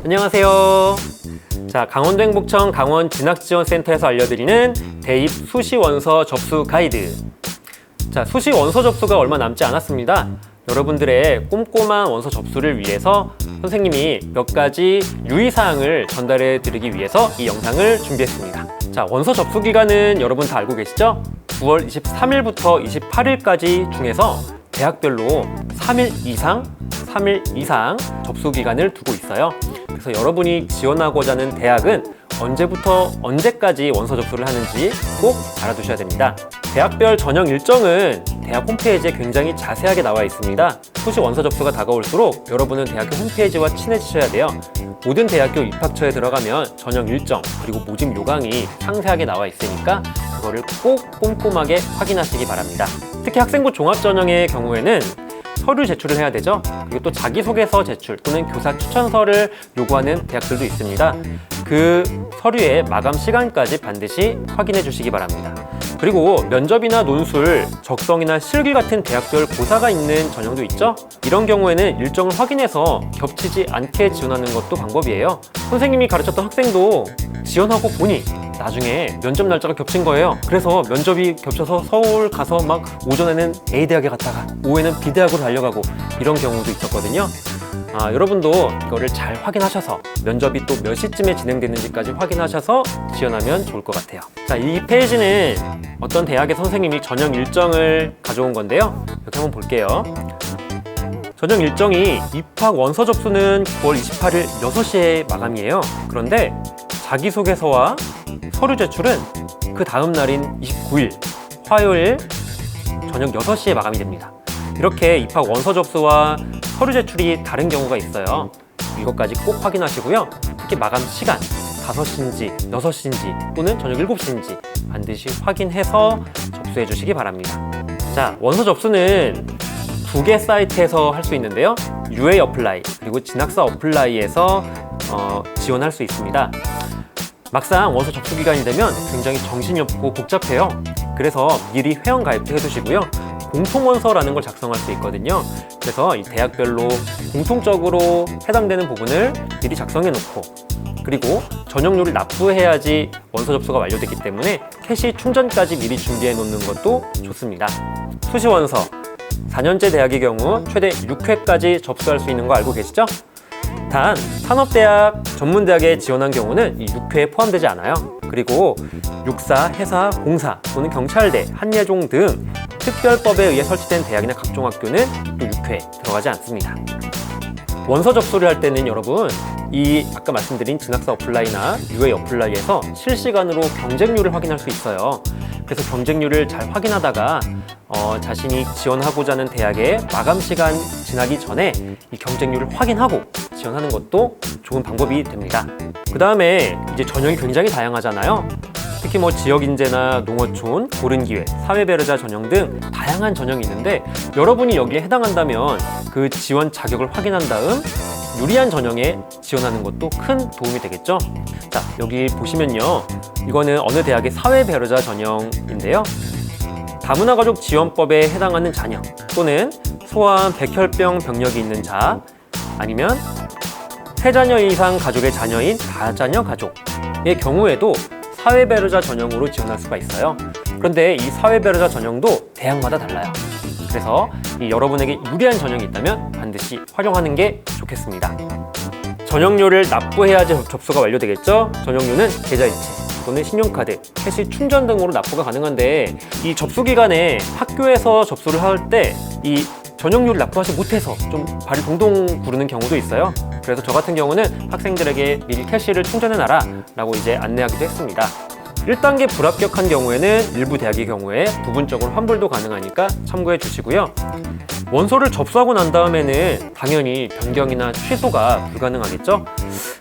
안녕하세요. 자, 강원도 행복청 강원진학지원센터에서 알려드리는 대입 수시 원서 접수 가이드. 자, 수시 원서 접수가 얼마 남지 않았습니다. 여러분들의 꼼꼼한 원서 접수를 위해서 선생님이 몇 가지 유의사항을 전달해 드리기 위해서 이 영상을 준비했습니다. 자, 원서 접수 기간은 여러분 다 알고 계시죠? 9월 23일부터 28일까지 중에서 대학별로 3일 이상 접수 기간을 두고 있어요. 그래서 여러분이 지원하고자 하는 대학은 언제부터 언제까지 원서 접수를 하는지 꼭 알아두셔야 됩니다. 대학별 전형 일정은 대학 홈페이지에 굉장히 자세하게 나와 있습니다. 수시 원서 접수가 다가올수록 여러분은 대학교 홈페이지와 친해지셔야 돼요. 모든 대학교 입학처에 들어가면 전형 일정 그리고 모집 요강이 상세하게 나와 있으니까 그거를 꼭 꼼꼼하게 확인하시기 바랍니다. 특히 학생부 종합전형의 경우에는 서류 제출을 해야 되죠. 그리고 또 자기소개서 제출 또는 교사 추천서를 요구하는 대학들도 있습니다. 그 서류의 마감 시간까지 반드시 확인해 주시기 바랍니다. 그리고 면접이나 논술, 적성이나 실기 같은 대학별 고사가 있는 전형도 있죠. 이런 경우에는 일정을 확인해서 겹치지 않게 지원하는 것도 방법이에요. 선생님이 가르쳤던 학생도 지원하고 보니 나중에 면접 날짜가 겹친 거예요. 그래서 면접이 겹쳐서 서울 가서 막 오전에는 A대학에 갔다가 오후에는 B대학으로 달려가고 이런 경우도 있었거든요. 여러분도 이거를 잘 확인하셔서 면접이 또 몇 시쯤에 진행되는지까지 확인하셔서 지원하면 좋을 것 같아요. 자, 이 페이지는 어떤 대학의 선생님이 전형 일정을 가져온 건데요. 이렇게 한번 볼게요. 전형 일정이 입학 원서 접수는 9월 28일 6시에 마감이에요. 그런데 자기소개서와 서류 제출은 그 다음 날인 29일 화요일 저녁 6시에 마감이 됩니다. 이렇게 입학 원서 접수와 서류 제출이 다른 경우가 있어요. 이것까지 꼭 확인하시고요. 특히 마감 시간 5시인지 6시인지 또는 저녁 7시인지 반드시 확인해서 접수해 주시기 바랍니다. 자, 원서 접수는 2개 사이트에서 할 수 있는데요. UA 어플라이 그리고 진학사 어플라이에서 지원할 수 있습니다. 막상 원서 접수 기간이 되면 굉장히 정신이 없고 복잡해요. 그래서 미리 회원 가입도 해두시고요. 공통원서라는 걸 작성할 수 있거든요. 그래서 이 대학별로 공통적으로 해당되는 부분을 미리 작성해 놓고 그리고 전형료를 납부해야지 원서 접수가 완료됐기 때문에 캐시 충전까지 미리 준비해 놓는 것도 좋습니다. 수시 원서 4년제 대학의 경우 최대 6회까지 접수할 수 있는 거 알고 계시죠? 단 산업대학, 전문대학에 지원한 경우는 이 6회에 포함되지 않아요. 그리고 육사, 해사, 공사 또는 경찰대, 한예종 등 특별법에 의해 설치된 대학이나 각종 학교는 또 6회 들어가지 않습니다. 원서 접수를 할 때는 여러분 이 아까 말씀드린 진학사 어플라이나 UA 어플라이에서 실시간으로 경쟁률을 확인할 수 있어요. 그래서 경쟁률을 잘 확인하다가 자신이 지원하고자 하는 대학의 마감 시간 지나기 전에 이 경쟁률을 확인하고 지원하는 것도 좋은 방법이 됩니다. 그 다음에 이제 전형이 굉장히 다양하잖아요. 특히 지역인재나 농어촌, 고른기회, 사회배려자 전형 등 다양한 전형이 있는데 여러분이 여기에 해당한다면 그 지원 자격을 확인한 다음 유리한 전형에 지원하는 것도 큰 도움이 되겠죠. 자, 여기 보시면요. 이거는 어느 대학의 사회배려자 전형인데요. 다문화가족 지원법에 해당하는 자녀 또는 소아암 백혈병 병력이 있는 자 아니면 3자녀 이상 가족의 자녀인 다자녀 가족의 경우에도 사회배려자 전형으로 지원할 수가 있어요. 그런데 이 사회배려자 전형도 대학마다 달라요. 그래서 여러분에게 유리한 전형이 있다면 반드시 활용하는 게 좋겠습니다. 전형료를 납부해야지 접수가 완료되겠죠? 전형료는 계좌이체 또는 신용카드, 캐시 충전 등으로 납부가 가능한데 이 접수 기간에 학교에서 접수를 할 때 이 전형료를 납부하지 못해서 좀 발이 동동 구르는 경우도 있어요. 그래서 저 같은 경우는 학생들에게 미리 캐시를 충전해놔라 라고 이제 안내하기도 했습니다. 1단계 불합격한 경우에는 일부 대학의 경우에 부분적으로 환불도 가능하니까 참고해 주시고요. 원서를 접수하고 난 다음에는 당연히 변경이나 취소가 불가능하겠죠.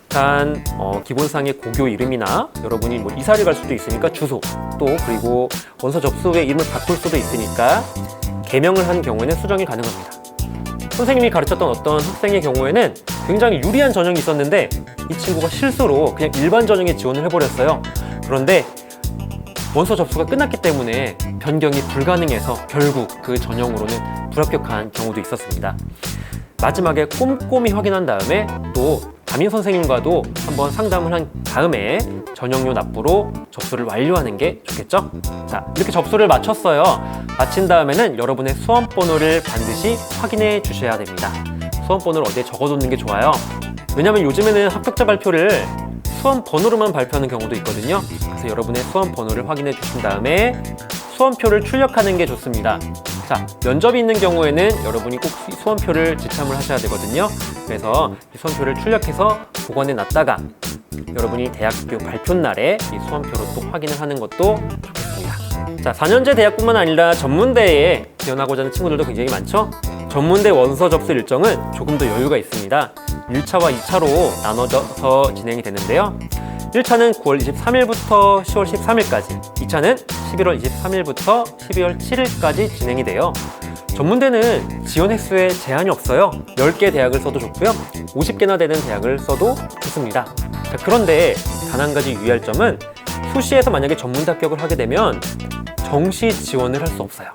단 기본상의 고교 이름이나 여러분이 이사를 갈 수도 있으니까 주소 또 그리고 원서 접수 후에 이름을 바꿀 수도 있으니까 개명을 한 경우에는 수정이 가능합니다. 선생님이 가르쳤던 어떤 학생의 경우에는 굉장히 유리한 전형이 있었는데 이 친구가 실수로 그냥 일반 전형에 지원을 해버렸어요. 그런데 원서 접수가 끝났기 때문에 변경이 불가능해서 결국 그 전형으로는 불합격한 경우도 있었습니다. 마지막에 꼼꼼히 확인한 다음에 또 담임 선생님과도 한번 상담을 한 다음에 전형료 납부로 접수를 완료하는 게 좋겠죠? 자, 이렇게 접수를 마쳤어요. 마친 다음에는 여러분의 수험번호를 반드시 확인해 주셔야 됩니다. 수험번호를 어디에 적어놓는 게 좋아요. 왜냐면 요즘에는 합격자 발표를 수험번호로만 발표하는 경우도 있거든요. 그래서 여러분의 수험번호를 확인해 주신 다음에 수험표를 출력하는 게 좋습니다. 자, 면접이 있는 경우에는 여러분이 꼭 수험표를 지참을 하셔야 되거든요. 그래서 이 수험표를 출력해서 보관해 놨다가 여러분이 대학교 발표 날에 이 수험표로 또 확인을 하는 것도 좋겠습니다. 자, 4년제 대학뿐만 아니라 전문대에 지원하고자 하는 친구들도 굉장히 많죠? 전문대 원서 접수 일정은 조금 더 여유가 있습니다. 1차와 2차로 나눠져서 진행이 되는데요. 1차는 9월 23일부터 10월 13일까지, 2차는 11월 23일부터 12월 7일까지 진행이 돼요. 전문대는 지원 횟수에 제한이 없어요. 10개 대학을 써도 좋고요. 50개나 되는 대학을 써도 좋습니다. 자, 그런데 단 한 가지 유의할 점은 수시에서 만약에 전문대 합격을 하게 되면 정시 지원을 할 수 없어요.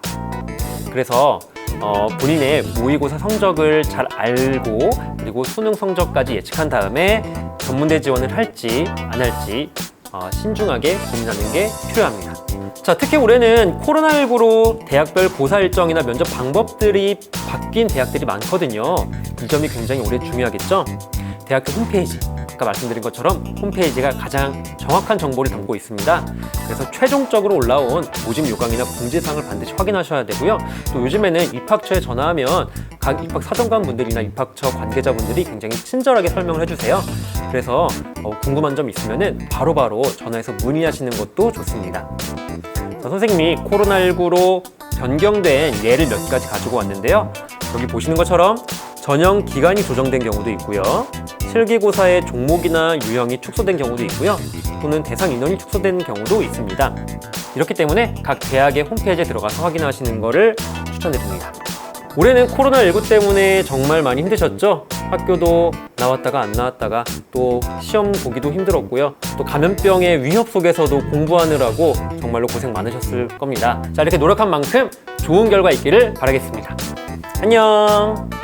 그래서 본인의 모의고사 성적을 잘 알고 그리고 수능 성적까지 예측한 다음에 전문대 지원을 할지 안 할지 신중하게 고민하는 게 필요합니다. 자, 특히 올해는 코로나19로 대학별 고사 일정이나 면접 방법들이 바뀐 대학들이 많거든요. 이 점이 굉장히 올해 중요하겠죠? 대학교 홈페이지, 아까 말씀드린 것처럼 홈페이지가 가장 정확한 정보를 담고 있습니다. 그래서 최종적으로 올라온 모집 요강이나 공지사항을 반드시 확인하셔야 되고요. 또 요즘에는 입학처에 전화하면 각 입학 사정관 분들이나 입학처 관계자분들이 굉장히 친절하게 설명을 해주세요. 그래서 궁금한 점 있으면 바로바로 전화해서 문의하시는 것도 좋습니다. 자, 선생님이 코로나19로 변경된 예를 몇 가지 가지고 왔는데요. 여기 보시는 것처럼 전형 기간이 조정된 경우도 있고요. 실기고사의 종목이나 유형이 축소된 경우도 있고요. 또는 대상 인원이 축소된 경우도 있습니다. 이렇기 때문에 각 대학의 홈페이지에 들어가서 확인하시는 것을 추천드립니다. 올해는 코로나19 때문에 정말 많이 힘드셨죠? 학교도 나왔다가 안 나왔다가 또 시험 보기도 힘들었고요. 또 감염병의 위협 속에서도 공부하느라고 정말로 고생 많으셨을 겁니다. 자, 이렇게 노력한 만큼 좋은 결과 있기를 바라겠습니다. 안녕!